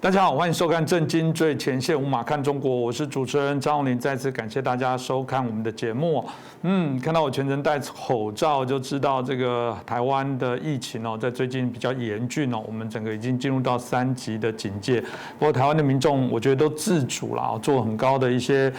大家好，欢迎收看《震惊最前线》，无马看中国，我是主持人张宏林。再次感谢大家收看我们的节目。看到我全程戴口罩，就知道这个台湾的疫情在最近比较严峻我们整个已经进入到3级的警戒。不过台湾的民众，我觉得都自主啦，做很高的一些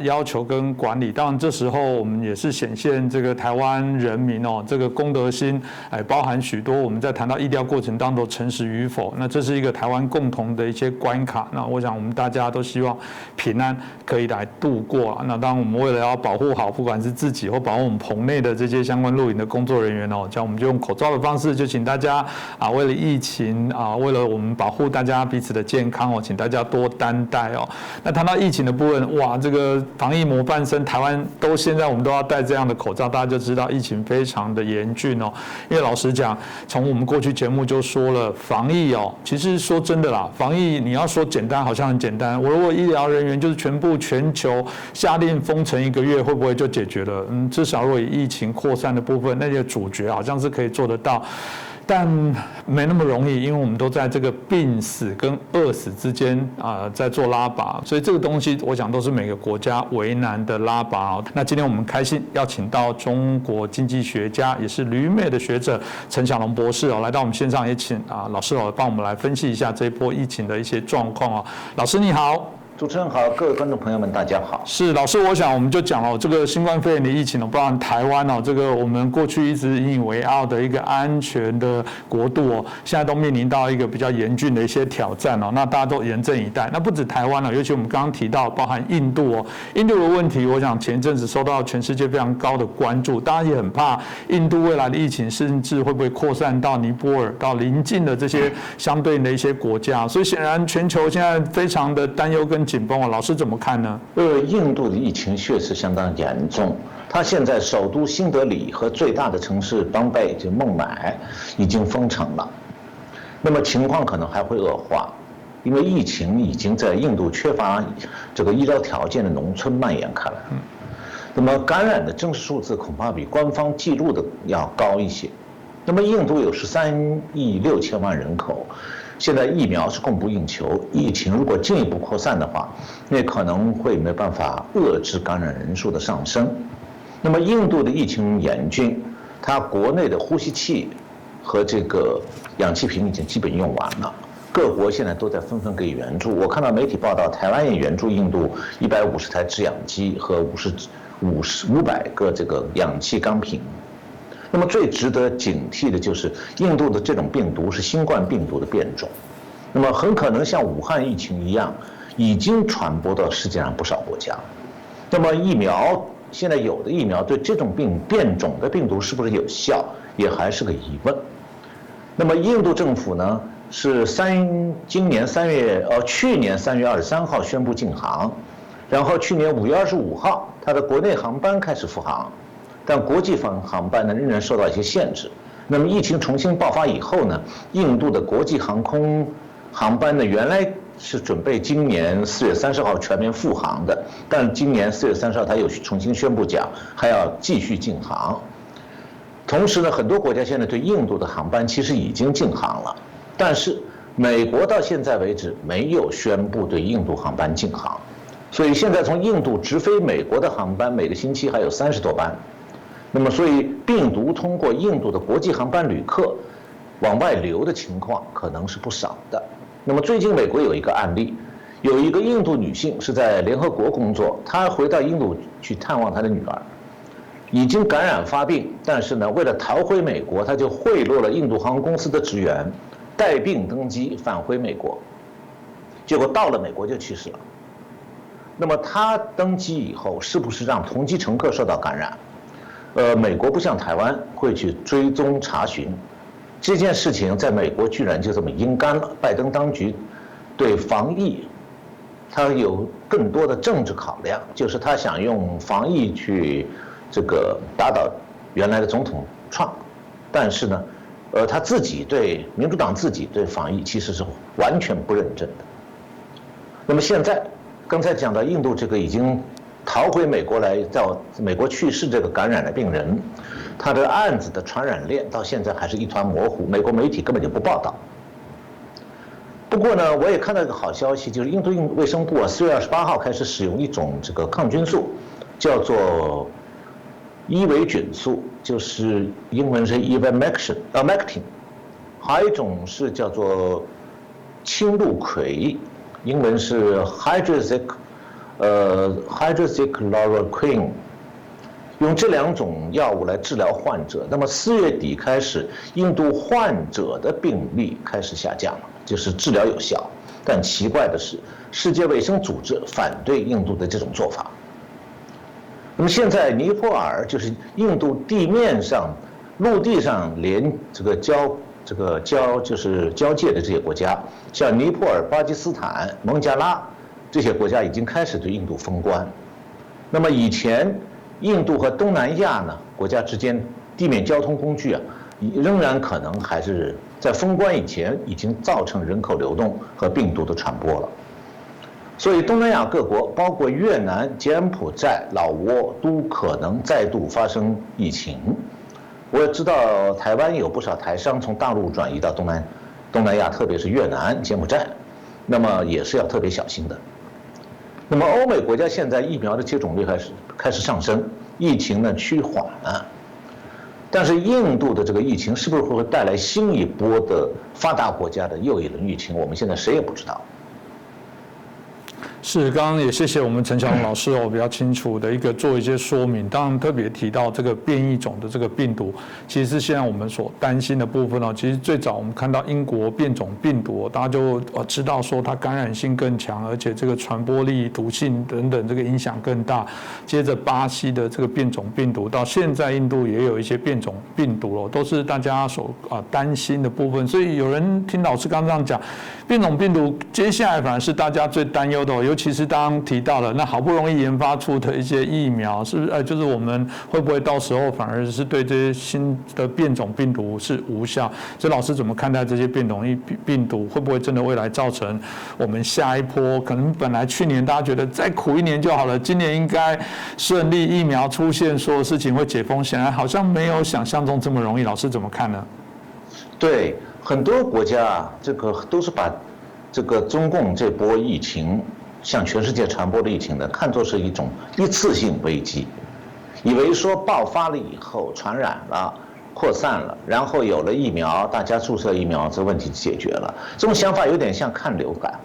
要求跟管理。当然这时候我们也是显现这个台湾人民这个公德心，包含许多我们在谈到疫调过程当中诚实与否，那这是一个台湾共同的一些关卡。那我想我们大家都希望平安可以来度过。那当然我们为了要保护好，不管是自己或保护我们棚内的这些相关录影的工作人员这样我们就用口罩的方式，就请大家为了疫情为了我们保护大家彼此的健康请大家多担待那谈到疫情的部分，哇，这个防疫模范生，台湾现在我们都要戴这样的口罩，大家就知道疫情非常的严峻因为老实讲，从我们过去节目就说了，防疫其实说真的啦，防疫你要说简单好像很简单，我如果医疗人员就是全球下令封城1个月，会不会就解决了？至少如果以疫情扩散的部分，那些主角好像是可以做得到。但没那么容易，因为我们都在这个病死跟饿死之间在做拉拔，所以这个东西我想都是每个国家为难的拉拔那今天我们开心邀请到中国经济学家，也是旅美的学者陈小龙博士来到我们线上，也请老师帮我们来分析一下这一波疫情的一些状况老师你好。主持人好，各位观众朋友们，大家好。是老师，我想我们就讲了这个新冠肺炎的疫情包含台湾这个我们过去一直引以为傲的一个安全的国度现在都面临到一个比较严峻的一些挑战那大家都严阵以待。那不止台湾尤其我们刚刚提到包含印度印度的问题，我想前一阵子受到全世界非常高的关注，大家也很怕印度未来的疫情甚至会不会扩散到尼泊尔到邻近的这些相对应的一些国家，所以显然全球现在非常的担忧跟紧绷老师怎么看呢？印度的疫情确实相当严重，它现在首都新德里和最大的城市邦贝就孟买已经封城了，那么情况可能还会恶化，因为疫情已经在印度缺乏这个医疗条件的农村蔓延开来，那么感染的真实数字恐怕比官方记录的要高一些。那么印度有13亿6千万人口。现在疫苗是供不应求，疫情如果进一步扩散的话，那可能会没办法遏制感染人数的上升。那么印度的疫情严峻，它国内的呼吸器和这个氧气瓶已经基本用完了，各国现在都在纷纷给予援助。我看到媒体报道，台湾也援助印度150台制氧机和500个这个氧气钢瓶。那么最值得警惕的就是印度的这种病毒是新冠病毒的变种，那么很可能像武汉疫情一样，已经传播到世界上不少国家。那么疫苗现在有的疫苗对这种变种的病毒是不是有效，也还是个疑问。那么印度政府呢是去年3月23号宣布禁航，然后去年5月25号它的国内航班开始复航。但国际航班呢仍然受到一些限制。那么疫情重新爆发以后呢，印度的国际航空航班呢原来是准备今年4月30号全面复航的，但今年4月30号它又重新宣布讲还要继续禁航。同时呢，很多国家现在对印度的航班其实已经禁航了，但是美国到现在为止没有宣布对印度航班禁航，所以现在从印度直飞美国的航班每个星期还有30多班。那么，所以病毒通过印度的国际航班旅客往外流的情况可能是不少的。那么，最近美国有一个案例，有一个印度女性是在联合国工作，她回到印度去探望她的女儿，已经感染发病，但是呢，为了逃回美国，她就贿赂了印度航空公司的职员，带病登机返回美国，结果到了美国就去世了。那么她登机以后，是不是让同机乘客受到感染？美国不像台湾会去追踪查询，这件事情在美国居然就这么阴干了。拜登当局对防疫，他有更多的政治考量，就是他想用防疫去这个打倒原来的总统Trump，但是呢，他自己对民主党自己对防疫其实是完全不认真的。那么现在刚才讲到印度这个已经逃回美国来，到美国去世这个感染的病人，他的案子的传染链到现在还是一团模糊，美国媒体根本就不报道。不过呢，我也看到一个好消息，就是印度卫生部4月28号开始使用一种这个抗菌素，叫做伊维菌素，就是英文是 ivermectin， 还有一种是叫做青鹿葵，英文是 hydroxychloroquine。用这2种药物来治疗患者。那么4月底开始，印度患者的病例开始下降了，就是治疗有效。但奇怪的是，世界卫生组织反对印度的这种做法。那么现在尼泊尔就是印度地面上、陆地上连交界的这些国家，像尼泊尔、巴基斯坦、孟加拉这些国家已经开始对印度封关。那么以前印度和东南亚呢国家之间地面交通工具啊，仍然可能还是在封关以前已经造成人口流动和病毒的传播了。所以东南亚各国，包括越南、柬埔寨、老挝，都可能再度发生疫情。我也知道台湾有不少台商从大陆转移到东南亚，特别是越南、柬埔寨，那么也是要特别小心的。那么欧美国家现在疫苗的接种率开始上升，疫情呢趋缓了。但是印度的这个疫情是不是会带来新一波的发达国家的又一轮疫情，我们现在谁也不知道。是，刚刚也谢谢我们陈晓龙老师比较清楚的做一些说明。当然特别提到这个变异种的这个病毒，其实是现在我们所担心的部分其实最早我们看到英国变种病毒，大家就知道说它感染性更强，而且这个传播力、毒性等等这个影响更大。接着巴西的这个变种病毒，到现在印度也有一些变种病毒都是大家所担心的部分。所以有人听老师刚刚这样讲，变种病毒接下来反而是大家最担忧的尤其是刚刚提到了，那好不容易研发出的一些疫苗，是不是就是我们会不会到时候反而是对这些新的变种病毒是无效？所以老师怎么看待这些变种病毒？会不会真的未来造成我们下一波可能本来去年大家觉得再苦1年就好了，今年应该顺利疫苗出现，所有事情会解封，显然好像没有想象中这么容易。老师怎么看呢？对，很多国家这个都是把这个中共这波疫情向全世界传播的疫情呢，看作是一种一次性危机，以为说爆发了以后传染了、扩散了，然后有了疫苗，大家注射疫苗，这问题解决了。这种想法有点像看流感、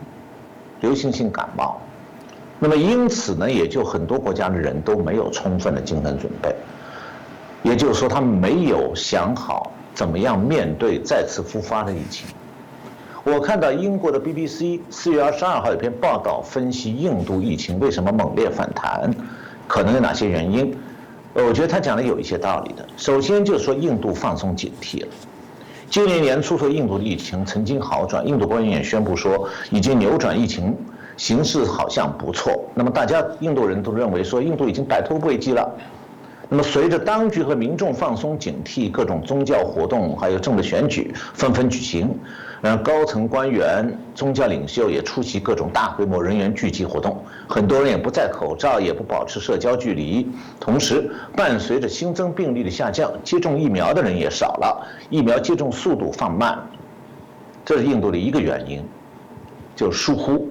流行性感冒。那么因此呢，也就很多国家的人都没有充分的精神准备，也就是说，他们没有想好怎么样面对再次复发的疫情。我看到英国的 BBC 4月22号有篇报道，分析印度疫情为什么猛烈反弹，可能有哪些原因。我觉得他讲的有一些道理的。首先就是说，印度放松警惕了。今年年初说印度的疫情曾经好转，印度官员也宣布说已经扭转疫情形势，好像不错。那么大家印度人都认为说印度已经摆脱危机了。那么随着当局和民众放松警惕，各种宗教活动还有政治选举纷纷举行，高层官员、宗教领袖也出席各种大规模人员聚集活动，很多人也不戴口罩，也不保持社交距离。同时，伴随着新增病例的下降，接种疫苗的人也少了，疫苗接种速度放慢，这是印度的一个原因，就是疏忽。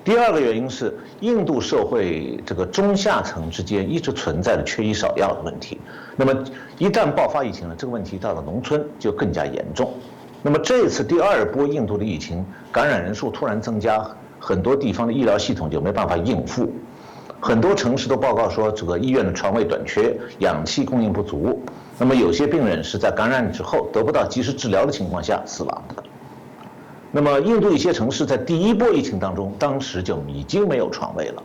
第二个原因是印度社会这个中下层之间一直存在着缺医少药的问题。那么一旦爆发疫情了，这个问题到了农村就更加严重。那么这次第2波印度的疫情，感染人数突然增加，很多地方的医疗系统就没办法应付，很多城市都报告说这个医院的床位短缺，氧气供应不足。那么有些病人是在感染之后得不到及时治疗的情况下死亡的。那么印度一些城市在第1波疫情当中，当时就已经没有床位了。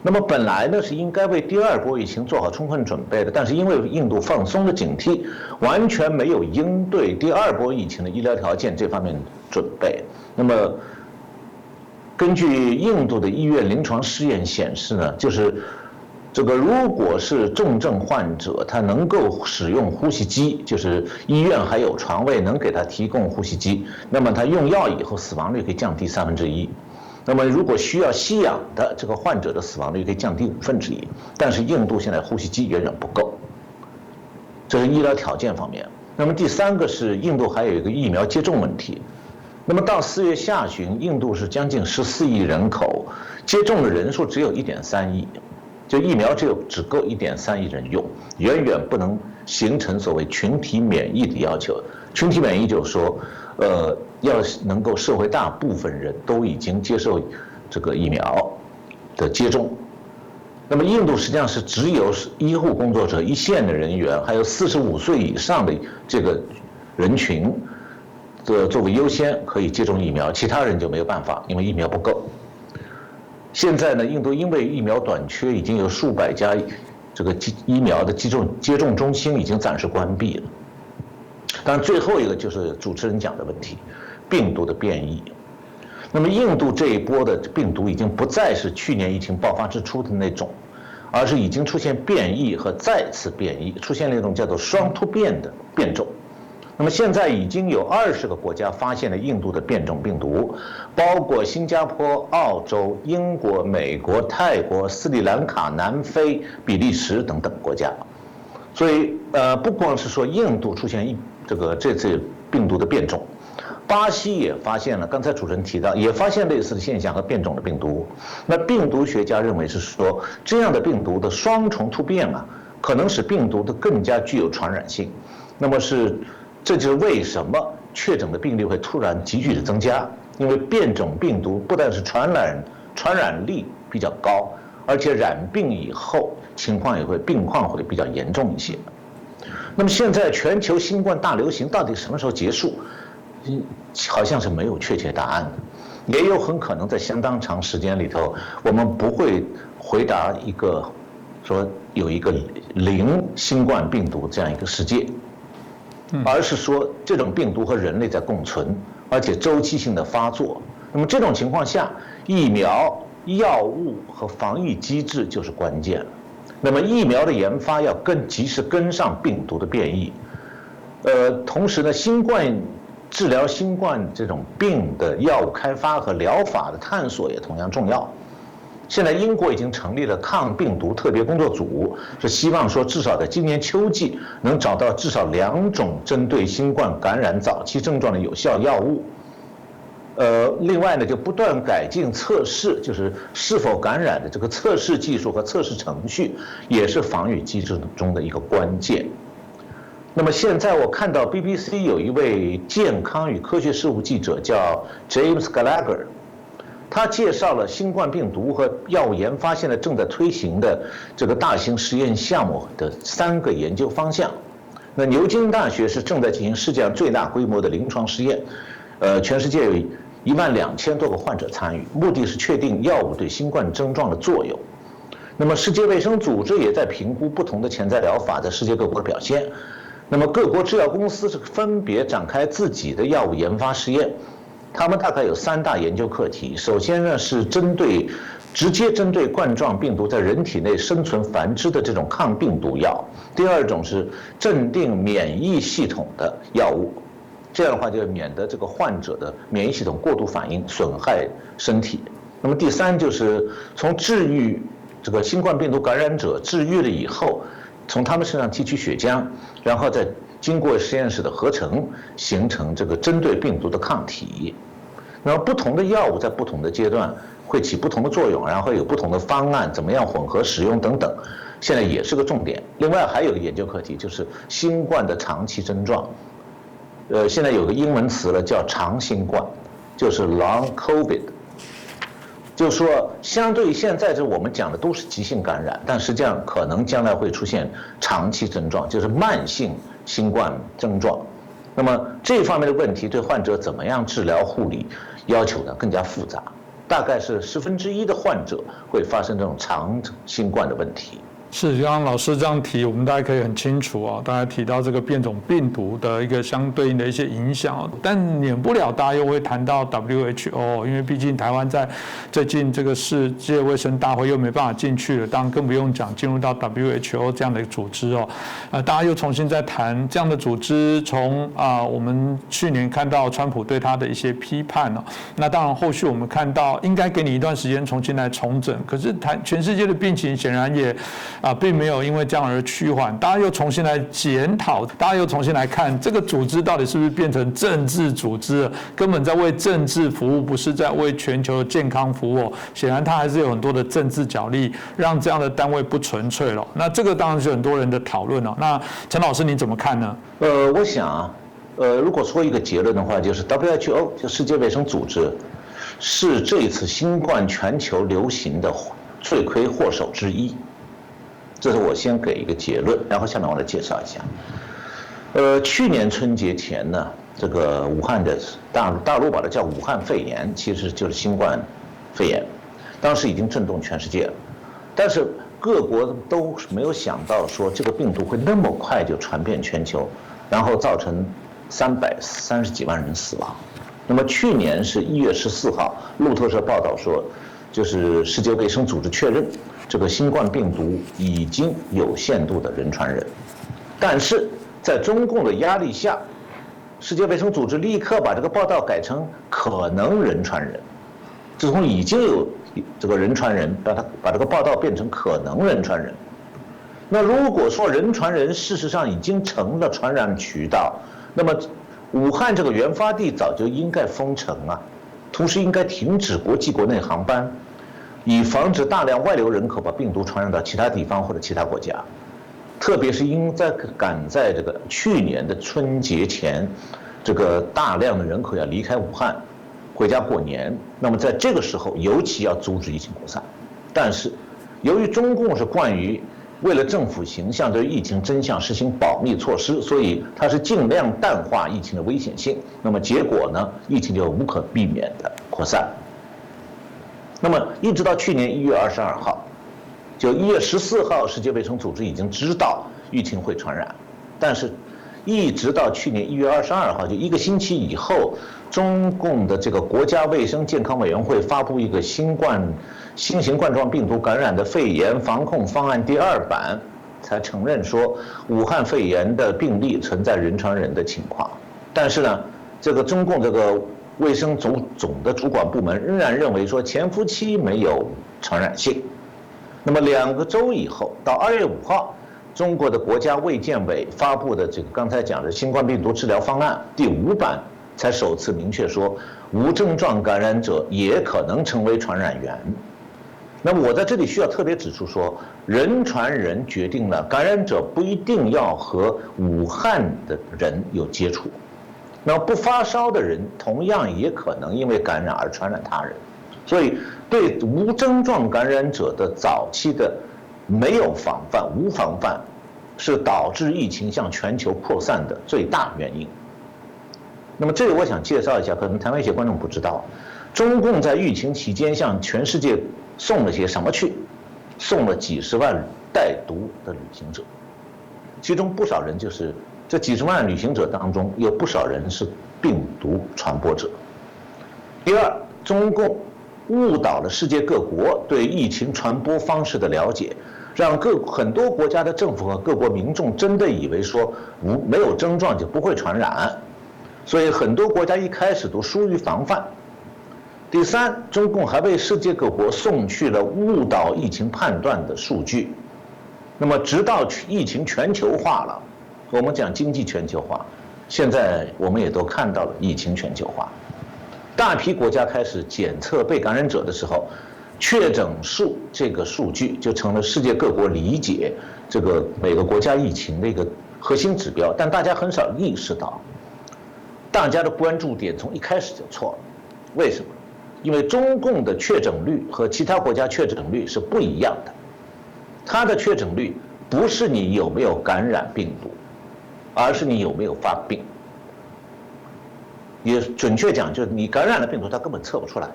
那么本来呢是应该为第2波疫情做好充分准备的，但是因为印度放松了警惕，完全没有应对第2波疫情的医疗条件这方面准备。那么根据印度的医院临床试验显示呢，就是这个如果是重症患者，他能够使用呼吸机，就是医院还有床位能给他提供呼吸机，那么他用药以后死亡率可以降低1/3。那么如果需要吸氧的这个患者的死亡率可以降低1/5，但是印度现在呼吸机远远不够，这是医疗条件方面。那么第3个是印度还有一个疫苗接种问题，那么到4月下旬，印度是将近14亿人口，接种的人数只有1.3亿，就疫苗只够1.3亿人用，远远不能形成所谓群体免疫的要求。群体免疫就是说，要能够社会大部分人都已经接受这个疫苗的接种。那么印度实际上是只有医护工作者、一线的人员，还有45岁以上的这个人群作为优先可以接种疫苗，其他人就没有办法，因为疫苗不够。现在呢，印度因为疫苗短缺，已经有数百家这个疫苗的接种中心已经暂时关闭了。当然，最后一个就是主持人讲的问题，病毒的变异。那么印度这一波的病毒已经不再是去年疫情爆发之初的那种，而是已经出现变异和再次变异，出现了一种叫做双突变的变种。那么现在已经有20个国家发现了印度的变种病毒，包括新加坡、澳洲、英国、美国、泰国、斯里兰卡、南非、比利时等等国家。所以不光是说印度出现这次病毒的变种，巴西也发现了，刚才主持人提到也发现类似的现象和变种的病毒。那病毒学家认为是说，这样的病毒的双重突变可能使病毒的更加具有传染性。那么这就是为什么确诊的病例会突然急剧的增加，因为变种病毒不但是传染力比较高，而且染病以后病况会比较严重一些。那么现在全球新冠大流行到底什么时候结束，好像是没有确切答案的，也有很可能在相当长时间里头，我们不会回答说有一个零新冠病毒这样一个世界。而是说这种病毒和人类在共存，而且周期性的发作。那么这种情况下，疫苗、药物和防疫机制就是关键了。那么疫苗的研发要及时跟上病毒的变异。同时呢，治疗新冠这种病的药物开发和疗法的探索也同样重要。现在英国已经成立了抗病毒特别工作组，是希望说至少在今年秋季能找到至少2种针对新冠感染早期症状的有效药物。另外呢，就不断改进测试，就是是否感染的这个测试技术和测试程序，也是防御机制中的一个关键。那么现在我看到 BBC 有一位健康与科学事务记者叫 James Gallagher。他介绍了新冠病毒和药物研发现在正在推行的这个大型实验项目的3个研究方向。那牛津大学是正在进行世界上最大规模的临床实验，全世界有12000多个患者参与，目的是确定药物对新冠症状的作用。那么世界卫生组织也在评估不同的潜在疗法在世界各国的表现。那么各国制药公司是分别展开自己的药物研发实验。他们大概有3大研究课题。首先呢，是直接针对冠状病毒在人体内生存繁殖的这种抗病毒药。第二种是镇定免疫系统的药物，这样的话就免得这个患者的免疫系统过度反应损害身体。那么第3就是从治愈这个新冠病毒感染者治愈了以后，从他们身上提取血浆，然后再经过实验室的合成，形成这个针对病毒的抗体。那么不同的药物在不同的阶段会起不同的作用，然后有不同的方案，怎么样混合使用等等，现在也是个重点。另外还有个研究课题就是新冠的长期症状。现在有个英文词了，叫长新冠，就是 Long COVID。就是说，相对于现在我们讲的都是急性感染，但实际上可能将来会出现长期症状，就是慢性新冠症状。那么这方面的问题对患者怎么样治疗护理要求呢更加复杂，大概是1/10的患者会发生这种长新冠的问题。是，刚刚老师这样提，我们大家可以很清楚啊。大家提到这个变种病毒的一个相对应的一些影响，但免不了大家又会谈到 WHO， 因为毕竟台湾在最近这个世界卫生大会又没办法进去了，当然更不用讲进入到 WHO 这样的一个组织哦。大家又重新在谈这样的组织，从我们去年看到川普对他的一些批判哦，那当然后续我们看到应该给你一段时间重新来重整，可是全世界的病情显然也并没有因为这样而趋缓。大家又重新来检讨，大家又重新来看这个组织到底是不是变成政治组织了，根本在为政治服务，不是在为全球的健康服务。显然它还是有很多的政治角力，让这样的单位不纯粹了。那这个当然是很多人的讨论了。那陈老师你怎么看呢？我想如果说一个结论的话，就是 WHO 就世界卫生组织是这一次新冠全球流行的罪魁祸首之一。这是我先给一个结论，然后下面我来介绍一下。去年春节前呢，这个武汉的大陆把它叫武汉肺炎，其实就是新冠肺炎，当时已经震动全世界了，但是各国都没有想到说这个病毒会那么快就传遍全球，然后造成330几万人死亡。那么去年是1月14号，路透社报道说，就是世界卫生组织确认这个新冠病毒已经有限度的人传人，但是在中共的压力下，世界卫生组织立刻把这个报道改成可能人传人。自从已经有这个人传人，把这个报道变成可能人传人。那如果说人传人事实上已经成了传染渠道，那么武汉这个原发地早就应该封城啊，同时应该停止国际国内航班，以防止大量外流人口把病毒传染到其他地方或者其他国家。特别是赶在这个去年的春节前，这个大量的人口要离开武汉回家过年，那么在这个时候尤其要阻止疫情扩散。但是由于中共是惯于为了政府形象对疫情真相实行保密措施，所以它是尽量淡化疫情的危险性，那么结果呢，疫情就无可避免的扩散。那么一直到去年1月22号，就1月14号，世界卫生组织已经知道疫情会传染，但是一直到去年1月22号，就1个星期以后，中共的这个国家卫生健康委员会发布一个新型冠状病毒感染的肺炎防控方案第2版，才承认说武汉肺炎的病例存在人传人的情况。但是呢，这个中共这个卫生总的主管部门仍然认为说潜伏期没有传染性。那么2个周以后，到2月5号，中国的国家卫健委发布的这个刚才讲的新冠病毒治疗方案第5版，才首次明确说无症状感染者也可能成为传染源。那么我在这里需要特别指出说，人传人决定了感染者不一定要和武汉的人有接触，那不发烧的人同样也可能因为感染而传染他人。所以对无症状感染者的早期的没有防范、无防范，是导致疫情向全球扩散的最大原因。那么这里我想介绍一下，可能台湾一些观众不知道，中共在疫情期间向全世界送了些什么去？送了几十万带毒的旅行者，其中不少人就是这几十万旅行者当中有不少人是病毒传播者。第二，中共误导了世界各国对疫情传播方式的了解，让很多国家的政府和各国民众真的以为说没有症状就不会传染，所以很多国家一开始都疏于防范。第三，中共还为世界各国送去了误导疫情判断的数据。那么直到疫情全球化了，我们讲经济全球化，现在我们也都看到了疫情全球化，大批国家开始检测被感染者的时候，确诊数这个数据就成了世界各国理解这个每个国家疫情的一个核心指标。但大家很少意识到，大家的关注点从一开始就错了。为什么？因为中共的确诊率和其他国家确诊率是不一样的。它的确诊率不是你有没有感染病毒，而是你有没有发病。也准确讲，就是你感染了病毒，它根本测不出来，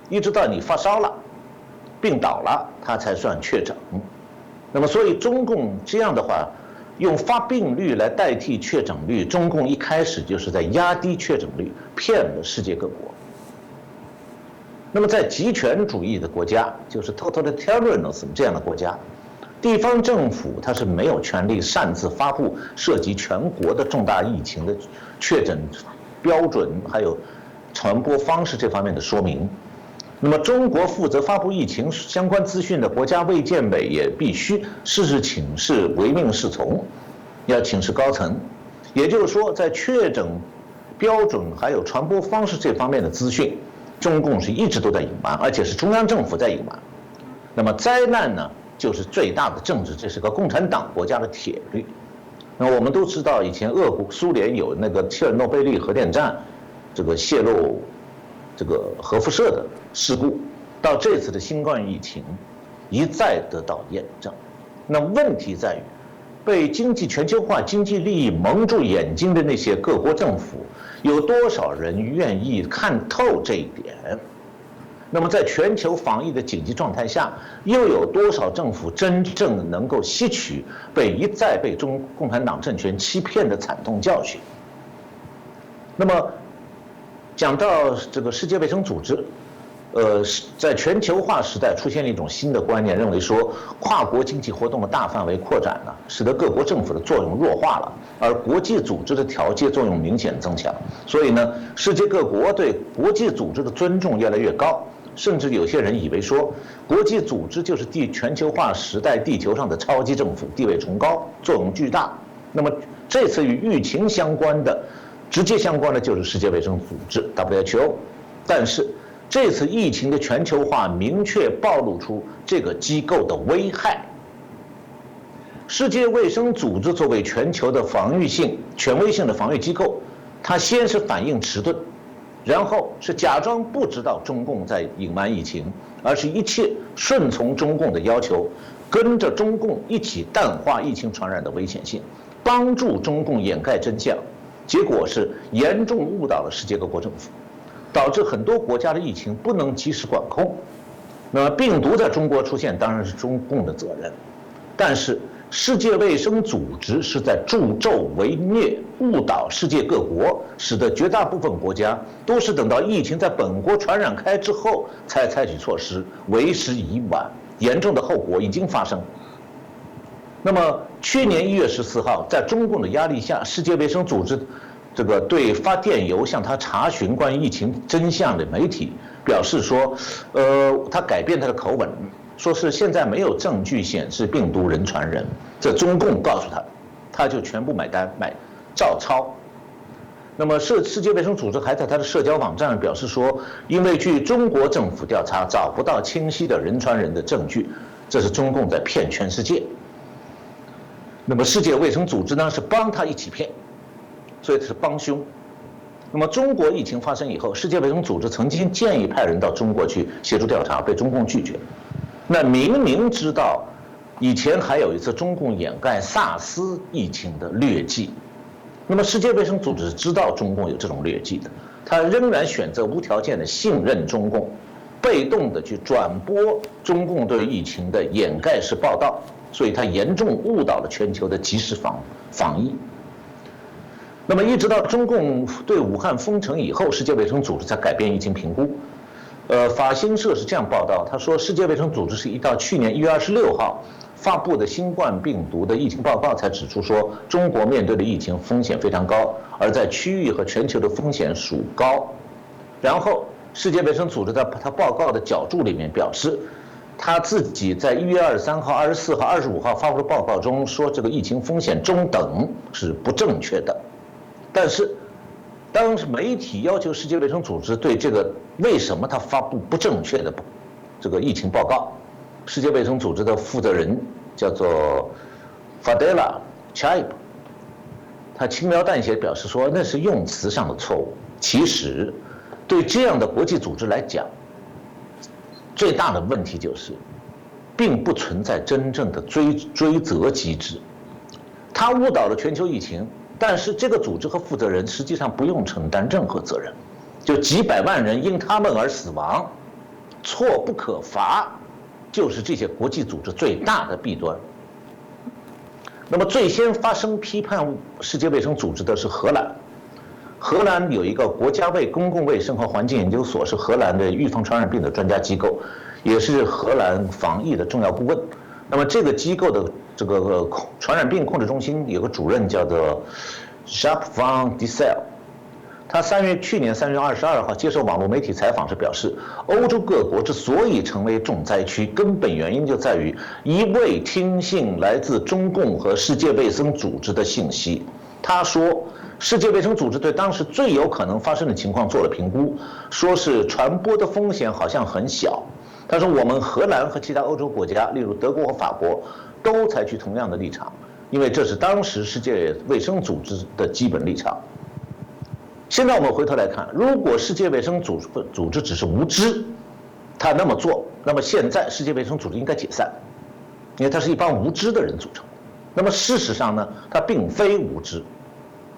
一直到你发烧了、病倒了，它才算确诊。那么，所以中共这样的话，用发病率来代替确诊率，中共一开始就是在压低确诊率，骗了世界各国。那么，在极权主义的国家，就是 totalitarianism 这样的国家，地方政府它是没有权利擅自发布涉及全国的重大疫情的确诊标准，还有传播方式这方面的说明。那么中国负责发布疫情相关资讯的国家卫健委也必须事事请示唯命是从，要请示高层。也就是说，在确诊标准还有传播方式这方面的资讯，中共是一直都在隐瞒，而且是中央政府在隐瞒。那么灾难呢，就是最大的政治，这是个共产党国家的铁律。那我们都知道，以前苏联有那个切尔诺贝利核电站这个泄露这个核辐射的事故，到这次的新冠疫情一再得到验证。那问题在于，被全球化经济利益蒙住眼睛的那些各国政府，有多少人愿意看透这一点？那么在全球防疫的紧急状态下，又有多少政府真正能够吸取一再被共产党政权欺骗的惨痛教训？那么讲到这个世界卫生组织，在全球化时代出现了一种新的观念，认为说跨国经济活动的大范围扩展了，使得各国政府的作用弱化了，而国际组织的调节作用明显增强。所以呢，世界各国对国际组织的尊重越来越高，甚至有些人以为说，国际组织就是全球化时代地球上的超级政府，地位崇高，作用巨大。那么这次与疫情直接相关的就是世界卫生组织 WHO， 但是这次疫情的全球化明确暴露出这个机构的危害。世界卫生组织作为全球的权威性的防御机构，它先是反应迟钝，然后是假装不知道中共在隐瞒疫情，而是一切顺从中共的要求，跟着中共一起淡化疫情传染的危险性，帮助中共掩盖真相。结果是严重误导了世界各国政府，导致很多国家的疫情不能及时管控。那么病毒在中国出现当然是中共的责任，但是世界卫生组织是在助纣为虐，误导世界各国，使得绝大部分国家都是等到疫情在本国传染开之后才采取措施，为时已晚，严重的后果已经发生。那么去年1月14号，在中共的压力下，世界卫生组织对发电邮向他查询关于疫情真相的媒体表示说，他改变他的口吻，说是现在没有证据显示病毒人传人，这中共告诉他，他就全部买单照抄。那么世界卫生组织还在他的社交网站上表示说，因为据中国政府调查找不到清晰的人传人的证据，这是中共在骗全世界。那么世界卫生组织呢是帮他一起骗，所以这是帮凶。那么中国疫情发生以后，世界卫生组织曾经建议派人到中国去协助调查，被中共拒绝。那明明知道以前还有一次中共掩盖SARS疫情的劣迹，那么世界卫生组织知道中共有这种劣迹的，他仍然选择无条件的信任中共，被动的去转播中共对疫情的掩盖式报道，所以它严重误导了全球的及时防疫。那么一直到中共对武汉封城以后，世界卫生组织才改变疫情评估。法新社是这样报道，他说世界卫生组织是一到去年1月26号发布的新冠病毒的疫情报告才指出说，中国面对的疫情风险非常高，而在区域和全球的风险属高。然后世界卫生组织在他报告的脚注里面表示，他自己在1月23号、24号、25号发布的报告中说，这个疫情风险中等是不正确的。但是当媒体要求世界卫生组织对这个为什么他发布不正确的这个疫情报告，世界卫生组织的负责人叫做 Fadela Chaib， 他轻描淡写表示说那是用词上的错误。其实对这样的国际组织来讲，最大的问题就是并不存在真正的追责机制。他误导了全球疫情，但是这个组织和负责人实际上不用承担任何责任，就几百万人因他们而死亡，错不可罚，就是这些国际组织最大的弊端。那么最先发声批判世界卫生组织的是荷兰。荷兰有一个国家公共卫生和环境研究所，是荷兰的预防传染病的专家机构，也是荷兰防疫的重要顾问。那么这个机构的这个传染病控制中心有个主任叫做 Jacques van Dissel，他去年3月22号接受网络媒体采访时表示，欧洲各国之所以成为重灾区，根本原因就在于一味听信来自中共和世界卫生组织的信息。他说，世界卫生组织对当时最有可能发生的情况做了评估，说是传播的风险好像很小。他说，我们荷兰和其他欧洲国家，例如德国和法国，都采取同样的立场，因为这是当时世界卫生组织的基本立场。现在我们回头来看，如果世界卫生组织只是无知，他那么做，那么现在世界卫生组织应该解散，因为它是一帮无知的人组成。那么事实上呢，他并非无知，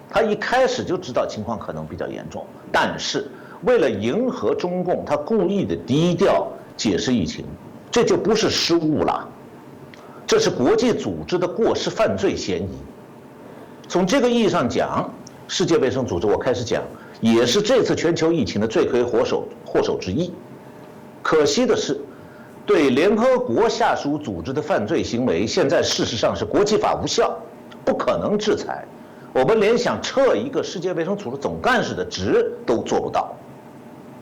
他一开始就知道情况可能比较严重，但是为了迎合中共，他故意的低调解释疫情，这就不是失误了，这是国际组织的过失犯罪嫌疑。从这个意义上讲，世界卫生组织我开始讲，也是这次全球疫情的罪魁祸首之一。可惜的是，对联合国下属组织的犯罪行为，现在事实上是国际法无效，不可能制裁。我们连想撤一个世界卫生组织总干事的职都做不到。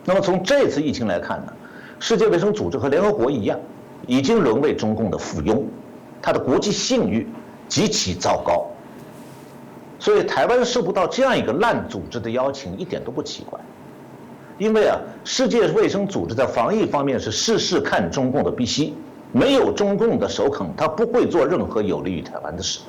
那么从这次疫情来看呢，世界卫生组织和联合国一样，已经沦为中共的附庸，它的国际信誉极其糟糕。所以台湾受不到这样一个烂组织的邀请，一点都不奇怪。因为世界卫生组织在防疫方面是事事看中共的鼻息，没有中共的首肯，他不会做任何有利于台湾的事，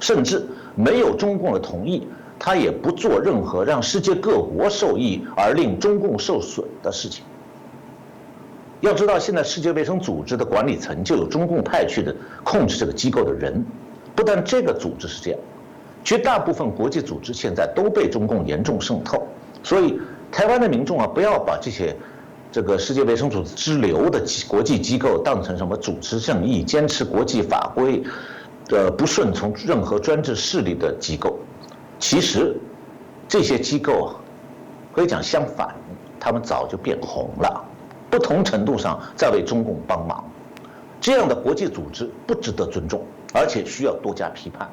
甚至没有中共的同意，他也不做任何让世界各国受益而令中共受损的事情。要知道，现在世界卫生组织的管理层就有中共派去的控制这个机构的人，不但这个组织是这样，绝大部分国际组织现在都被中共严重渗透，所以台湾的民众不要把这个世界卫生组织支流的国际机构当成什么主持正义、坚持国际法规不顺从任何专制势力的机构。其实这些机构可以讲相反，他们早就变红了，不同程度上在为中共帮忙。这样的国际组织不值得尊重，而且需要多加批判。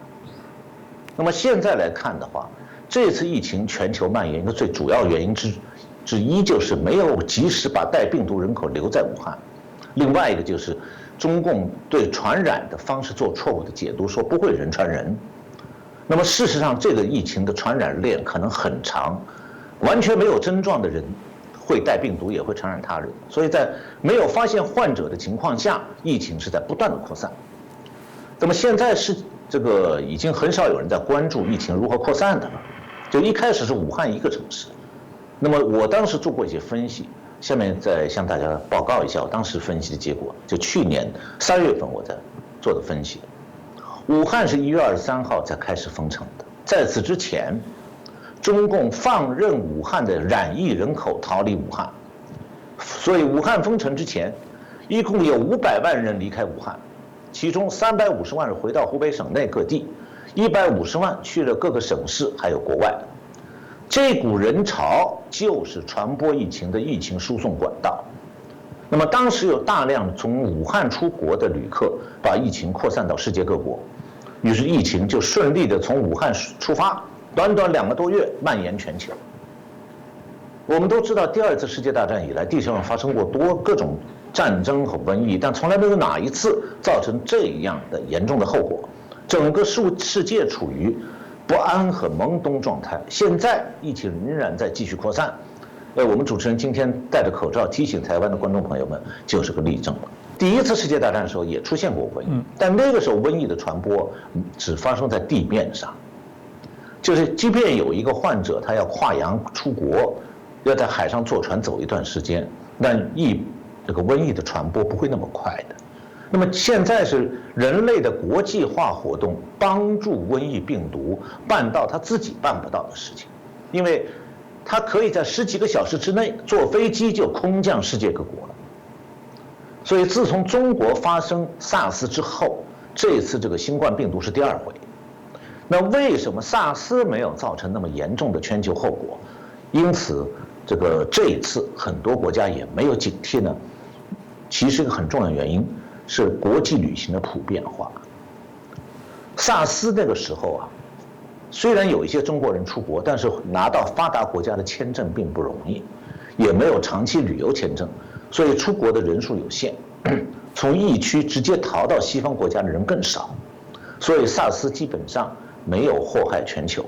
那么现在来看的话，这次疫情全球蔓延的最主要原因之一就是没有及时把带病毒人口留在武汉，另外一个就是中共对传染的方式做错误的解读，说不会人传人。那么事实上，这个疫情的传染链可能很长，完全没有症状的人会带病毒，也会传染他人。所以在没有发现患者的情况下，疫情是在不断的扩散。那么现在是这个已经很少有人在关注疫情如何扩散的了。就一开始是武汉一个城市，那么我当时做过一些分析，下面再向大家报告一下我当时分析的结果。就去年3月份我在做的分析，武汉是1月23号才开始封城的，在此之前，中共放任武汉的染疫人口逃离武汉，所以武汉封城之前，一共有500万人离开武汉，其中350万人回到湖北省内各地，150万去了各个省市，还有国外。这股人潮就是传播疫情的疫情输送管道。那么当时有大量从武汉出国的旅客，把疫情扩散到世界各国，于是疫情就顺利的从武汉出发，短短2个多月蔓延全球。我们都知道，第2次世界大战以来，地球上发生过各种战争和瘟疫，但从来没有哪一次造成这样的严重的后果。整个世界处于不安和懵懂状态，现在疫情仍然在继续扩散。我们主持人今天戴着口罩提醒台湾的观众朋友们，就是个例证了。第1次世界大战的时候也出现过瘟疫，但那个时候瘟疫的传播只发生在地面上，就是即便有一个患者他要跨洋出国，要在海上坐船走一段时间，但这个瘟疫的传播不会那么快的。那么现在是人类的国际化活动帮助瘟疫病毒办到他自己办不到的事情，因为他可以在10几个小时之内坐飞机就空降世界各国了。所以自从中国发生 SARS 之后，这次这个新冠病毒是第2回。那为什么 SARS 没有造成那么严重的全球后果？因此这一次很多国家也没有警惕呢？其实一个很重要的原因是国际旅行的普遍化。SARS 那个时候虽然有一些中国人出国，但是拿到发达国家的签证并不容易，也没有长期旅游签证，所以出国的人数有限。从疫区直接逃到西方国家的人更少，所以SARS基本上没有祸害全球。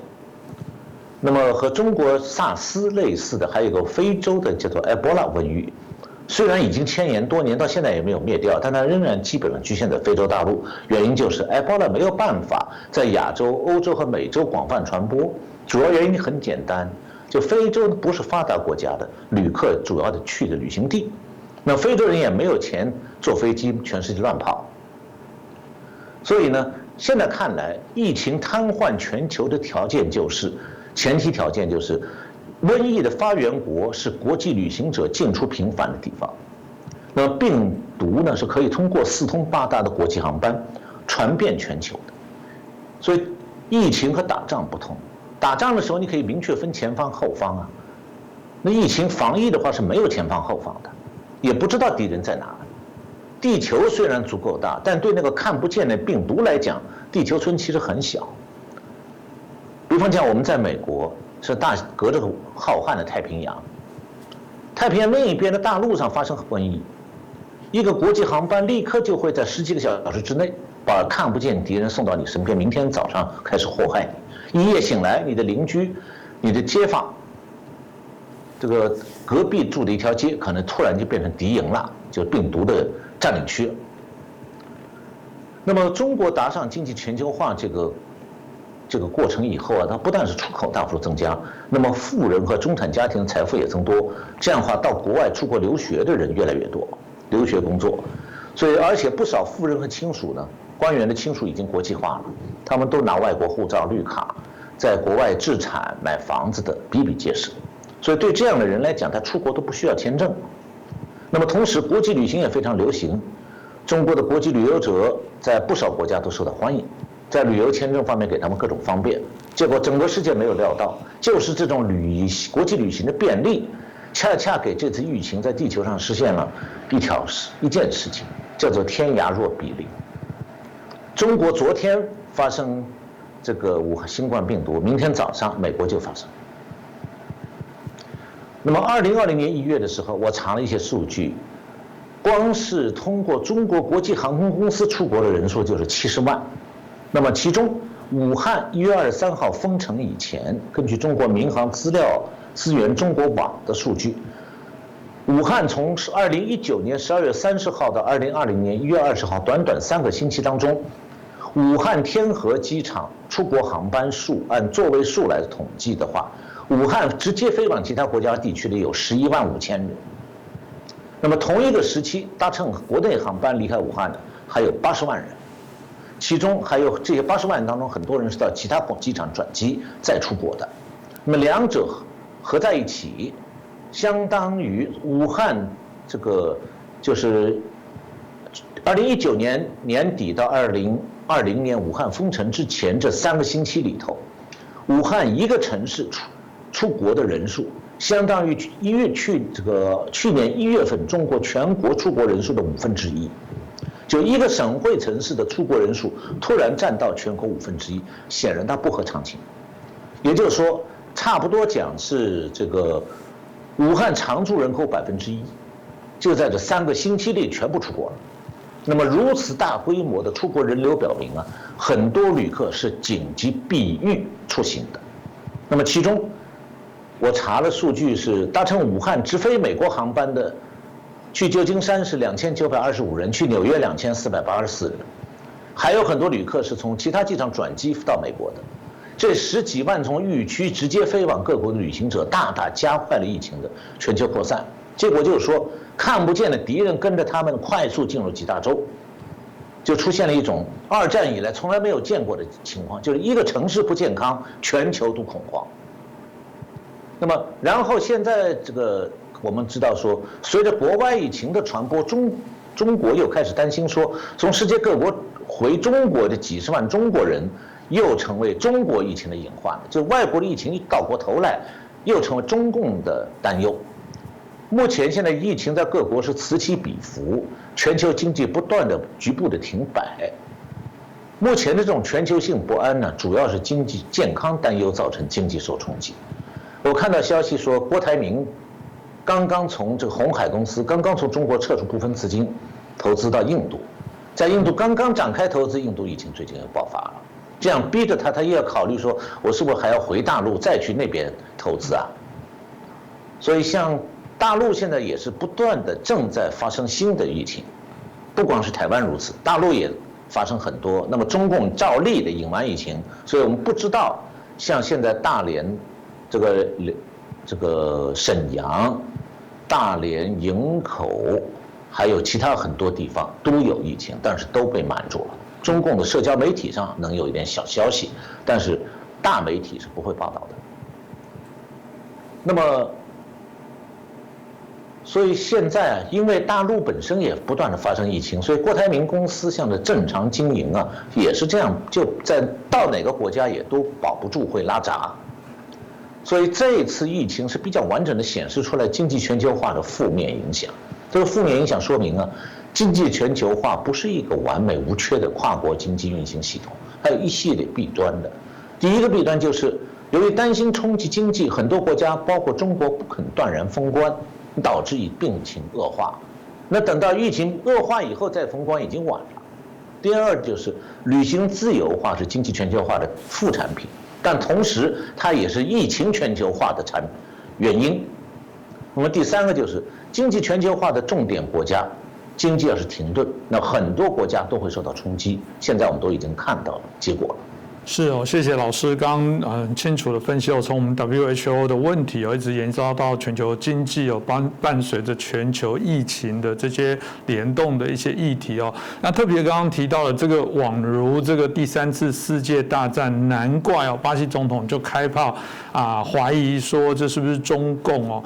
那么和中国SARS类似的还有个非洲的叫做埃博拉瘟疫，虽然已经迁延多年，到现在也没有灭掉，但它仍然基本上局限在非洲大陆。原因就是埃博拉没有办法在亚洲、欧洲和美洲广泛传播。主要原因很简单，就非洲不是发达国家的旅客主要的去的旅行地，那非洲人也没有钱坐飞机全世界乱跑。所以呢，现在看来，疫情瘫痪全球的条件就是前提条件就是。瘟疫的发源国是国际旅行者进出频繁的地方，那么病毒呢是可以通过四通八达的国际航班传遍全球的。所以疫情和打仗不同，打仗的时候你可以明确分前方后方啊，那疫情防疫的话是没有前方后方的，也不知道敌人在哪。地球虽然足够大，但对那个看不见的病毒来讲，地球村其实很小。比方讲我们在美国。是隔着浩瀚的太平洋，太平洋另一边的大陆上发生瘟疫，一个国际航班立刻就会在10几个小时之内把看不见敌人送到你身边，明天早上开始祸害你。一夜醒来，你的邻居、你的街坊，这个隔壁住的一条街，可能突然就变成敌营了，就病毒的占领区了。那么中国搭上经济全球化这个过程以后啊，它不但是出口大幅增加，那么富人和中产家庭的财富也增多。这样的话，到国外出国留学的人越来越多，留学工作，所以而且不少富人和亲属呢，官员的亲属已经国际化了，他们都拿外国护照、绿卡，在国外置产、买房子的比比皆是。所以对这样的人来讲，他出国都不需要签证。那么同时，国际旅行也非常流行，中国的国际旅游者在不少国家都受到欢迎。在旅游签证方面给他们各种方便，结果整个世界没有料到，就是这种国际旅行的便利，恰恰给这次疫情在地球上实现了一件事情，叫做天涯若比邻。中国昨天发生这个武汉新冠病毒，明天早上美国就发生。那么2020年1月的时候，我查了一些数据，光是通过中国国际航空公司出国的人数就是70万。那么其中，武汉1月23号封城以前，根据中国民航资料资源中国网的数据，武汉从2019年12月30号到2020年1月20号，短短3个星期当中，武汉天河机场出国航班数按座位数来统计的话，武汉直接飞往其他国家地区的有11万5千人。那么同一个时期，搭乘国内航班离开武汉的还有80万人。其中还有这些80万人当中，很多人是到其他机场转机再出国的。那么两者合在一起，相当于武汉这个就是2019年年底到2020年武汉封城之前这3个星期里头，武汉一个城市出国的人数，相当于去年1月份中国全国出国人数的1/5。就一个省会城市的出国人数突然占到全国1/5，显然它不合常情。也就是说，差不多讲是这个武汉常住人口1%，就在这3个星期里全部出国了。那么如此大规模的出国人流表明啊，很多旅客是紧急避孕出行的。那么其中，我查了数据是搭乘武汉直飞美国航班的。去旧金山是2925人，去纽约2484人，还有很多旅客是从其他机场转机到美国的。这10几万从疫区直接飞往各国的旅行者，大大加快了疫情的全球扩散。结果就是说，看不见的敌人跟着他们快速进入几大洲，就出现了一种2战以来从来没有见过的情况，就是一个城市不健康，全球都恐慌。那么，然后现在这个。我们知道说，随着国外疫情的传播，中国又开始担心说，从世界各国回中国的几十万中国人，又成为中国疫情的隐患，就外国的疫情一倒过头来，又成为中共的担忧。目前现在疫情在各国是此起彼伏，全球经济不断的局部的停摆。目前的这种全球性不安呢，主要是经济健康担忧造成经济受冲击。我看到消息说，郭台铭刚刚从这个鸿海公司刚刚从中国撤出部分资金，投资到印度，在印度刚刚展开投资，印度疫情最近又爆发了，这样逼着他也要考虑说，我是不是还要回大陆再去那边投资啊？所以像大陆现在也是不断的正在发生新的疫情，不光是台湾如此，大陆也发生很多。那么中共照例的隐瞒疫情，所以我们不知道像现在大连这个沈阳、大连、营口，还有其他很多地方都有疫情，但是都被瞒住了。中共的社交媒体上能有一点小消息，但是大媒体是不会报道的。那么，所以现在因为大陆本身也不断的发生疫情，所以郭台铭公司像的正常经营啊，也是这样，就在到哪个国家也都保不住，会拉闸。所以这一次疫情是比较完整的显示出来经济全球化的负面影响。这个负面影响说明啊，经济全球化不是一个完美无缺的跨国经济运行系统，还有一系列弊端的。第一个弊端就是，由于担心冲击经济，很多国家包括中国不肯断然封关，导致病情恶化。那等到疫情恶化以后再封关已经晚了。第二就是旅行自由化是经济全球化的副产品，但同时它也是疫情全球化的原因。那么第三个就是经济全球化的重点国家，经济要是停顿，那很多国家都会受到冲击。现在我们都已经看到了结果了。是哦，谢谢老师刚很清楚的分析哦，从我们 WHO 的问题一直延烧到全球经济伴随着全球疫情的这些联动的一些议题哦。那特别刚刚提到了这个宛如这个第3次世界大战，难怪巴西总统就开炮怀疑说这是不是中共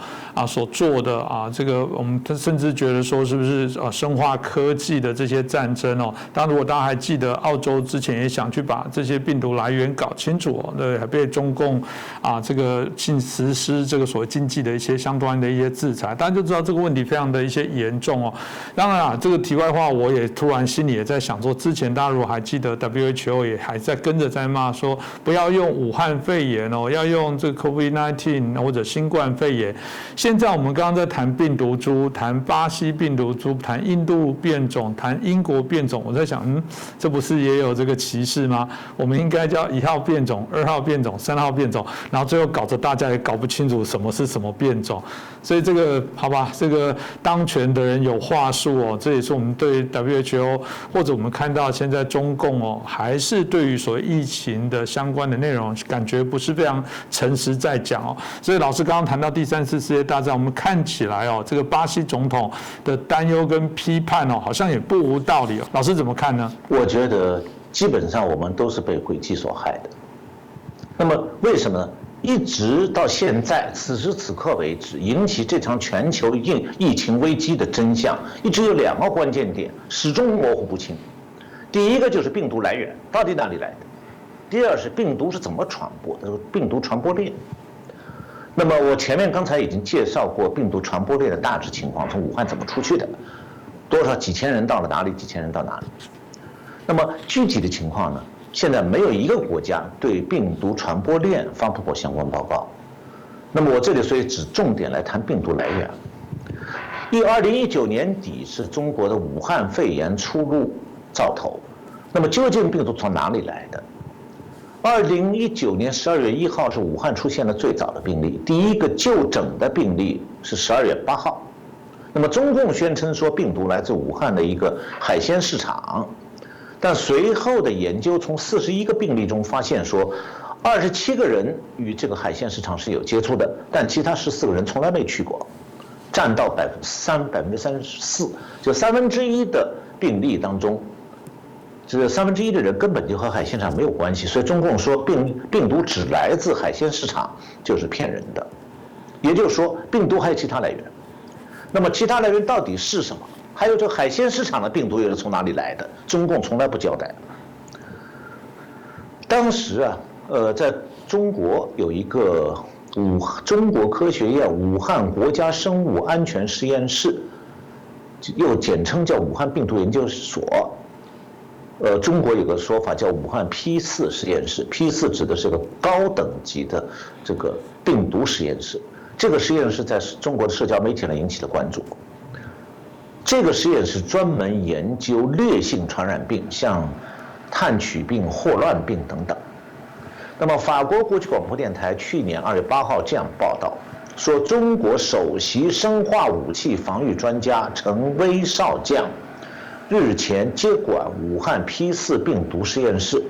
所做的这个我们甚至觉得说是不是生化科技的这些战争哦。当然如果大家还记得，澳洲之前也想去把这些病毒来源搞清楚对，还被中共这个实施这个所谓经济的一些相关的一些制裁，大家就知道这个问题非常的一些严重哦。当然这个题外话，我也突然心里也在想说，之前大家如果还记得 WHO 也还在跟着在骂说，不要用武汉肺炎要用这个 COVID-19 或者新冠肺炎。现在我们刚刚在谈病毒株，谈巴西病毒株，谈印度变种，谈英国变种，我在想，这不是也有这个歧视吗？我们应该叫1号变种、2号变种、3号变种，然后最后搞得大家也搞不清楚什么是什么变种。所以这个好吧，这个当权的人有话术这也是我们对 WHO 或者我们看到现在中共还是对于所谓疫情的相关的内容，感觉不是非常诚实在讲所以老师刚刚谈到第3次世界大战，我们看起来这个巴西总统的担忧跟批判好像也不无道理老师怎么看呢？我觉得基本上我们都是被诡计所害的。那么为什么呢？一直到现在此时此刻为止，引起这场全球疫情危机的真相一直有2个关键点始终模糊不清。第一个就是病毒来源到底哪里来的，第二是病毒是怎么传播的，病毒传播链。那么我前面刚才已经介绍过病毒传播链的大致情况，从武汉怎么出去的，多少几千人到了哪里，几千人到哪里。那么具体的情况呢？现在没有一个国家对病毒传播链发布过相关报告。那么我这里所以只重点来谈病毒来源。2019年底是中国的武汉肺炎初露兆头，那么究竟病毒从哪里来的？2019年12月1号是武汉出现了最早的病例，第一个就诊的病例是12月8号。那么中共宣称说病毒来自武汉的一个海鲜市场。但随后的研究从41个病例中发现说，27个人与这个海鲜市场是有接触的，但其他14个人从来没去过，占到34%，就1/3的病例当中，这1/3的人根本就和海鲜市场没有关系。所以中共说病毒只来自海鲜市场就是骗人的，也就是说病毒还有其他来源。那么其他来源到底是什么？还有这个海鲜市场的病毒又是从哪里来的？中共从来不交代。当时在中国有一个中国科学院武汉国家生物安全实验室，又简称叫武汉病毒研究所。中国有个说法叫武汉 P4 实验室 ，P4 指的是个高等级的这个病毒实验室。这个实验室在中国的社交媒体上引起了关注。这个实验室专门研究烈性传染病，像炭疽病、霍乱病等等。那么，法国国际广播电台去年2月8号这样报道说，中国首席生化武器防御专家陈薇少将日前接管武汉 P4 病毒实验室，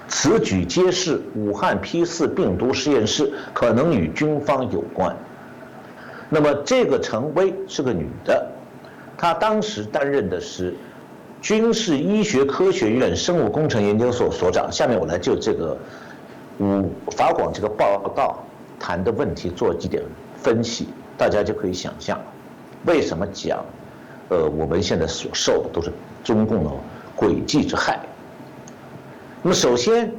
此举揭示武汉 P4 病毒实验室可能与军方有关。那么，这个陈薇是个女的。他当时担任的是军事医学科学院生物工程研究所所长。下面我来就这个法广这个报道谈的问题做几点分析，大家就可以想象为什么讲，我们现在所受的都是中共的诡计之害。那么首先，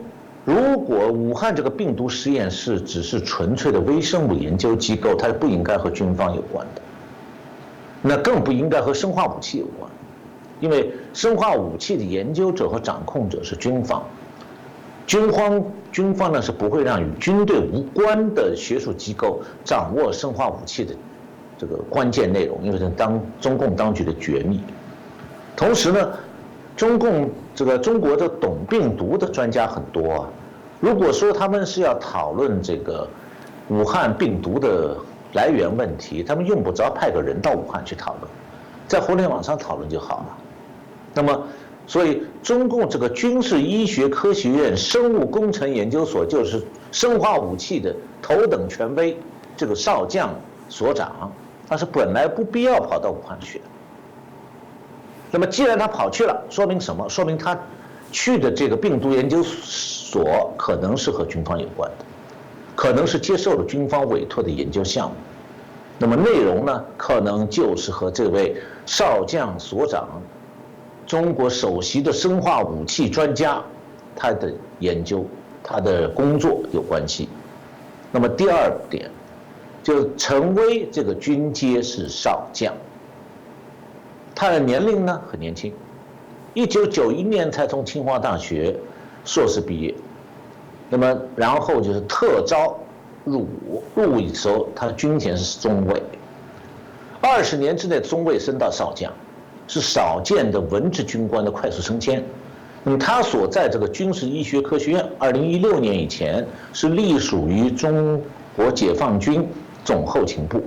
如果武汉这个病毒实验室只是纯粹的微生物研究机构，它不应该和军方有关的。那更不应该和生化武器有关，因为生化武器的研究者和掌控者是军方，军方呢是不会让与军队无关的学术机构掌握生化武器的这个关键内容，因为是中共当局的绝密。同时呢，中国的懂病毒的专家很多啊，如果说他们是要讨论这个武汉病毒的来源问题，他们用不着派个人到武汉去讨论，在互联网上讨论就好了。那么，所以中共这个军事医学科学院生物工程研究所就是生化武器的头等权威，这个少将所长，他是本来不必要跑到武汉去的。那么，既然他跑去了，说明什么？说明他去的这个病毒研究所可能是和军方有关的。可能是接受了军方委托的研究项目，那么内容呢，可能就是和这位少将所长、中国首席的生化武器专家他的研究、他的工作有关系。那么第二点，就陈薇这个军阶是少将，他的年龄呢很年轻，1991年才从清华大学硕士毕业。那么，然后就是特招入伍，入伍的时候，他的军衔是中尉，20年之内中尉升到少将，是少见的文职军官的快速升迁。那么他所在这个军事医学科学院，2016年以前是隶属于中国解放军总后勤部。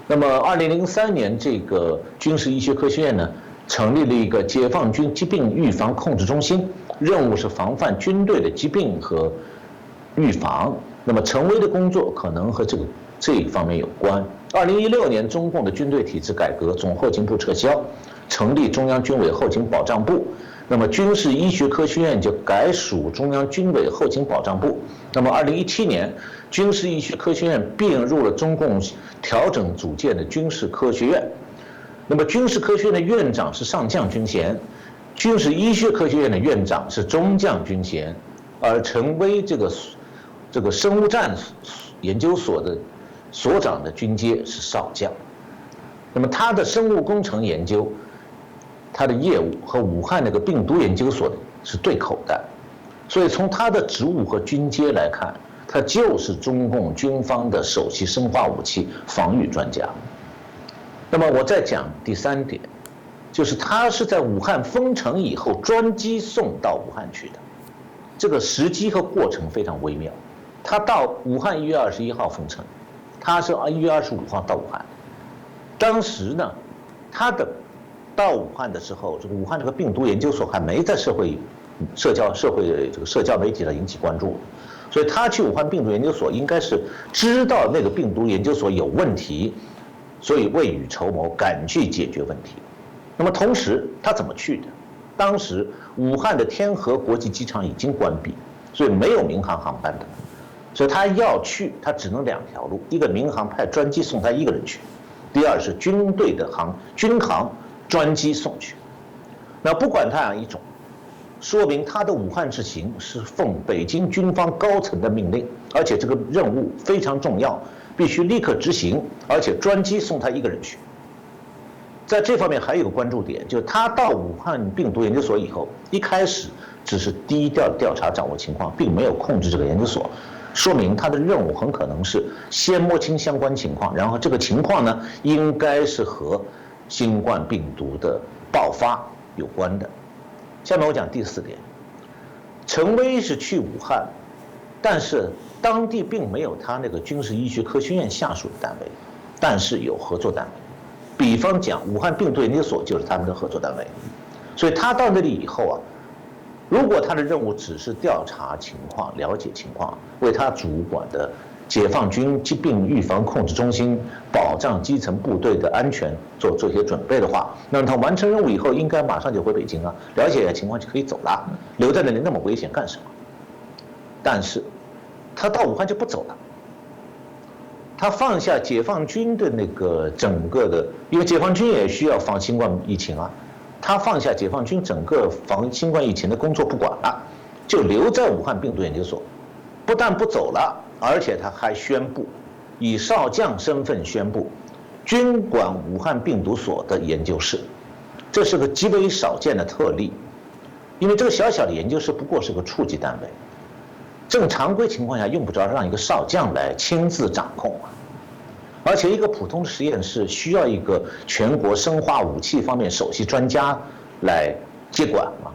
那么2003年，这个军事医学科学院呢，成立了一个解放军疾病预防控制中心，任务是防范军队的疾病和预防。那么陈薇的工作可能和这一方面有关。2016年，中共的军队体制改革，总后勤部撤销，成立中央军委后勤保障部。那么军事医学科学院就改属中央军委后勤保障部。那么2017年，军事医学科学院并入了中共调整组建的军事科学院。那么军事科学院的院长是上将军衔，军事医学科学院的院长是中将军衔，而陈薇这个生物战研究所的所长的军阶是少将。那么他的生物工程研究，他的业务和武汉那个病毒研究所是对口的，所以从他的职务和军阶来看，他就是中共军方的首席生化武器防御专家。那么我再讲第三点，就是他是在武汉封城以后专机送到武汉去的，这个时机和过程非常微妙。他到武汉1月21号封城，他是1月25号到武汉。当时呢，他到武汉的时候，这个武汉这个病毒研究所还没在社会这个社交媒体上引起关注，所以他去武汉病毒研究所应该是知道那个病毒研究所有问题，所以未雨绸缪，赶去解决问题。那么同时他怎么去的？当时武汉的天河国际机场已经关闭，所以没有民航航班的，所以他要去，他只能两条路：一个民航派专机送他一个人去，第二是军队的军航专机送去。那不管他哪一种，说明他的武汉之行是奉北京军方高层的命令，而且这个任务非常重要，必须立刻执行，而且专机送他一个人去。在这方面还有一个关注点，就是他到武汉病毒研究所以后，一开始只是低调调查掌握情况，并没有控制这个研究所，说明他的任务很可能是先摸清相关情况，然后这个情况呢，应该是和新冠病毒的爆发有关的。下面我讲第4点，陈薇是去武汉，但是当地并没有他那个军事医学科学院下属的单位，但是有合作单位，比方讲武汉病毒研究所就是他们的合作单位，所以他到那里以后啊，如果他的任务只是调查情况、了解情况，为他主管的解放军疾病预防控制中心保障基层部队的安全做一些准备的话，那么他完成任务以后，应该马上就回北京啊，了解一下情况就可以走了，留在那里那么危险干什么？但是他到武汉就不走了，他放下解放军的那个整个的，因为解放军也需要防新冠疫情啊，他放下解放军整个防新冠疫情的工作不管了，就留在武汉病毒研究所，不但不走了，而且他还宣布，以少将身份宣布，军管武汉病毒所的研究室，这是个极为少见的特例，因为这个小小的研究室不过是个处级单位。正常规情况下用不着让一个少将来亲自掌控啊，而且一个普通的实验室需要一个全国生化武器方面首席专家来接管嘛，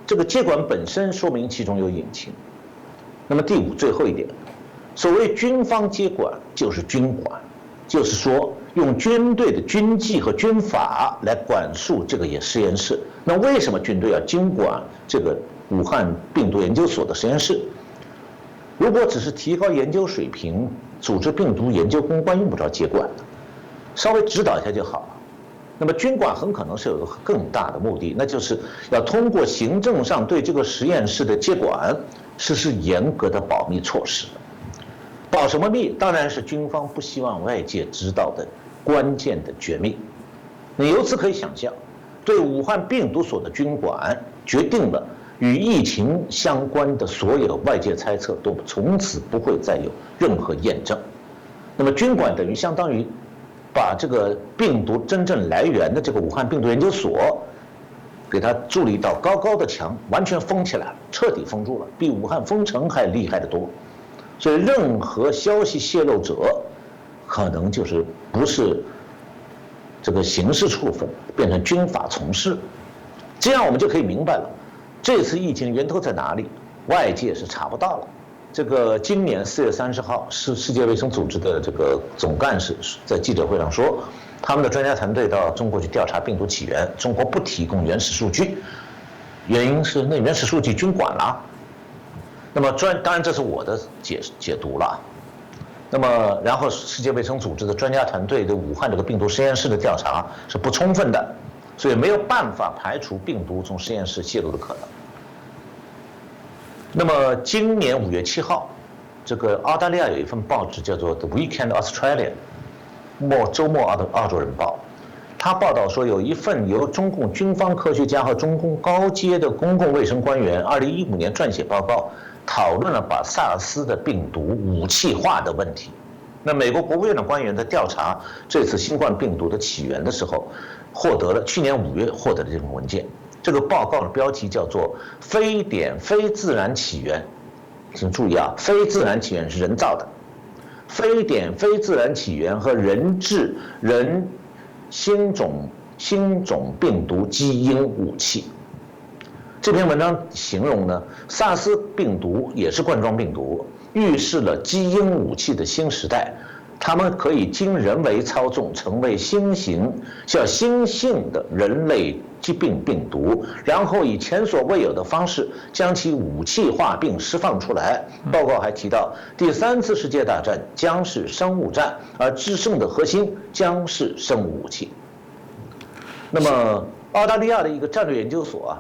这个接管本身说明其中有隐情。那么第5，最后一点，所谓军方接管就是军管，就是说用军队的军纪和军法来管束这个实验室。那为什么军队要经管这个武汉病毒研究所的实验室？如果只是提高研究水平，组织病毒研究攻关用不着接管的，稍微指导一下就好了。那么军管很可能是有个更大的目的，那就是要通过行政上对这个实验室的接管实施严格的保密措施。保什么密？当然是军方不希望外界知道的关键的绝密。你由此可以想象，对武汉病毒所的军管决定了与疫情相关的所有外界猜测都从此不会再有任何验证。那么军管等于相当于把这个病毒真正来源的这个武汉病毒研究所给它筑了一道高高的墙，完全封起来了，彻底封住了，比武汉封城还厉害得多。所以任何消息泄露者可能就是不是这个刑事处分，变成军法从事。这样我们就可以明白了，这次疫情源头在哪里？外界是查不到了。这个今年4月30号，世界卫生组织的这个总干事在记者会上说，他们的专家团队到中国去调查病毒起源，中国不提供原始数据，原因是那原始数据军管了。那么当然这是我的解读了。那么然后世界卫生组织的专家团队对武汉这个病毒实验室的调查是不充分的，所以没有办法排除病毒从实验室泄露的可能。那么今年5月7号，这个澳大利亚有一份报纸叫做《The Weekend Australian》，周末澳洲人报，他报道说有一份由中共军方科学家和中共高阶的公共卫生官员2015年撰写报告，讨论了把SARS的病毒武器化的问题。那美国国务院的官员在调查这次新冠病毒的起源的时候，去年5月获得了这份文件。这个报告的标题叫做“非自然起源”，请注意啊，非自然起源是人造的，非自然起源和人质新种病毒基因武器。这篇文章形容呢，SARS病毒也是冠状病毒，预示了基因武器的新时代。它们可以经人为操纵，成为新型的人类疾病病毒，然后以前所未有的方式将其武器化并释放出来。报告还提到，第3次世界大战将是生物战，而制胜的核心将是生物武器。那么，澳大利亚的一个战略研究所啊，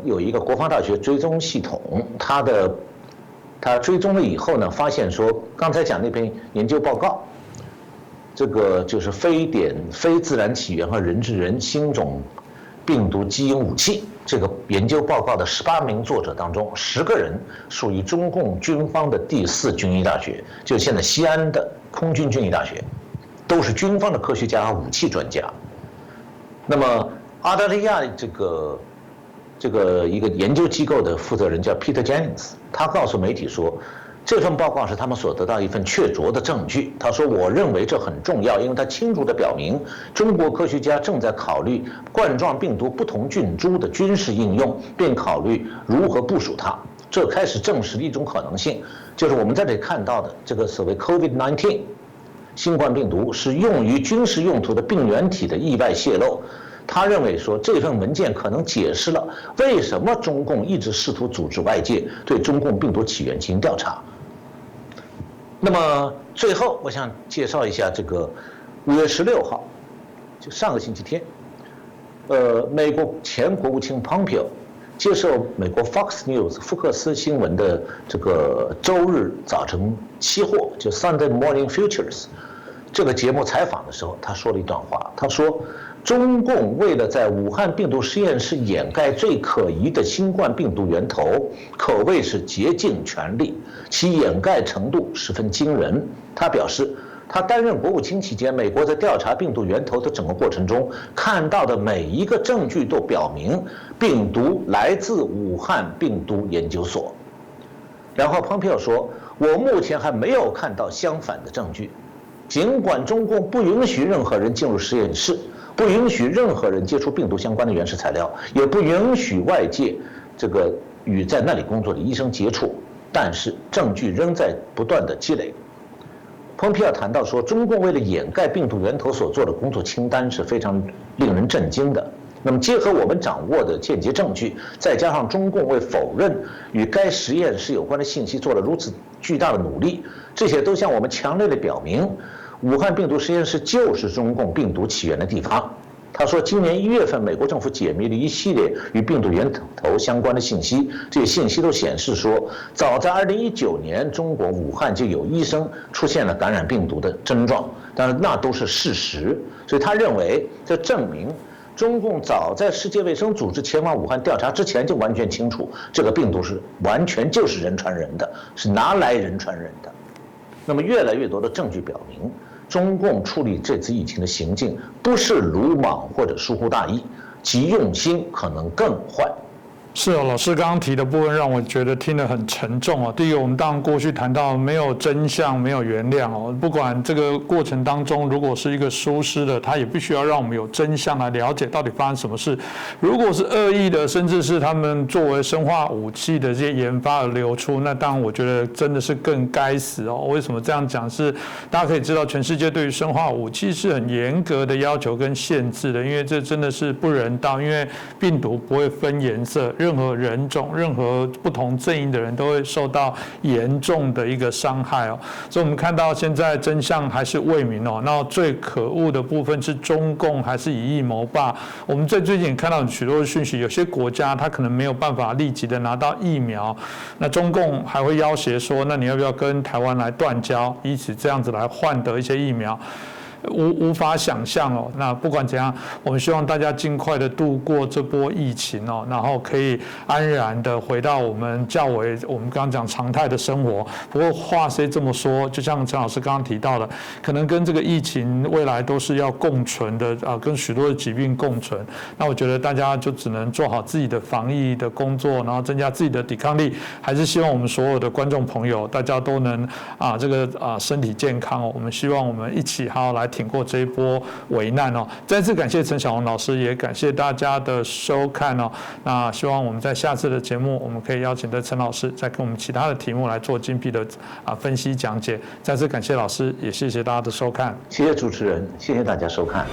有一个国防大学追踪系统，他追踪了以后呢，发现说，刚才讲那篇研究报告，这个就是非自然起源和人质新种病毒基因武器这个研究报告的18名作者当中，10个人属于中共军方的第4军医大学，就是现在西安的空军军医大学，都是军方的科学家和武器专家。那么澳大利亚这个一个研究机构的负责人叫 Peter Jennings， 他告诉媒体说，这份报告是他们所得到一份确凿的证据。他说：“我认为这很重要，因为它清楚地表明，中国科学家正在考虑冠状病毒不同菌株的军事应用，并考虑如何部署它。这开始证实了一种可能性，就是我们在这里看到的这个所谓 COVID-19 新冠病毒是用于军事用途的病原体的意外泄露。”他认为说，这份文件可能解释了为什么中共一直试图组织外界对中共病毒起源进行调查。那么最后，我想介绍一下这个5月16号，就上个星期天，美国前国务卿 Pompeo 接受美国 Fox News 福克斯新闻的这个周日早晨期货，就 Sunday Morning Futures 这个节目采访的时候，他说了一段话，他说，中共为了在武汉病毒实验室掩盖最可疑的新冠病毒源头，可谓是竭尽全力，其掩盖程度十分惊人。他表示，他担任国务卿期间，美国在调查病毒源头的整个过程中，看到的每一个证据都表明病毒来自武汉病毒研究所。然后蓬佩奥说，我目前还没有看到相反的证据。尽管中共不允许任何人进入实验室，不允许任何人接触病毒相关的原始材料，也不允许外界与在那里工作的医生接触，但是证据仍在不断的积累。蓬佩奥谈到说，中共为了掩盖病毒源头所做的工作清单是非常令人震惊的。那么结合我们掌握的间接证据，再加上中共为否认与该实验室有关的信息做了如此巨大的努力，这些都向我们强烈的表明，武汉病毒实验室就是中共病毒起源的地方。他说，今年1月份，美国政府解密了一系列与病毒源头相关的信息，这些信息都显示说，早在2019年，中国武汉就有医生出现了感染病毒的症状，但是那都是事实。所以他认为，这证明中共早在世界卫生组织前往武汉调查之前就完全清楚，这个病毒是完全就是人传人的，是拿来人传人的。那么越来越多的证据表明，中共处理这次疫情的行径不是鲁莽或者疏忽大意，其用心可能更坏。是哦，老师刚刚提的部分让我觉得听得很沉重哦。第一个，我们当然过去谈到没有真相，没有原谅哦。不管这个过程当中，如果是一个疏失的，他也必须要让我们有真相来了解到底发生什么事。如果是恶意的，甚至是他们作为生化武器的这些研发而流出，那当然我觉得真的是更该死哦。为什么这样讲？是大家可以知道，全世界对于生化武器是很严格的要求跟限制的，因为这真的是不人道，因为病毒不会分颜色。任何人种、任何不同阵营的人都会受到严重的一个伤害哦。所以我们看到现在真相还是未明哦。那最可恶的部分是中共还是以疫谋霸？我们在最近看到许多的讯息，有些国家它可能没有办法立即的拿到疫苗，那中共还会要挟说，那你要不要跟台湾来断交，以此这样子来换得一些疫苗？无法想象哦。那不管怎样，我们希望大家尽快的度过这波疫情哦，然后可以安然的回到我们较为我们刚刚讲常态的生活。不过话虽这么说，就像陈老师刚刚提到的，可能跟这个疫情未来都是要共存的啊，跟许多的疾病共存。那我觉得大家就只能做好自己的防疫的工作，然后增加自己的抵抗力。还是希望我们所有的观众朋友，大家都能身体健康哦。我们希望我们一起好好来挺过这一波危难哦！再次感谢陈晓蓉老师，也感谢大家的收看哦。那希望我们在下次的节目，我们可以邀请的陈老师再跟我们其他的题目来做精辟的分析讲解。再次感谢老师，也谢谢大家的收看。谢谢主持人，谢谢大家收看。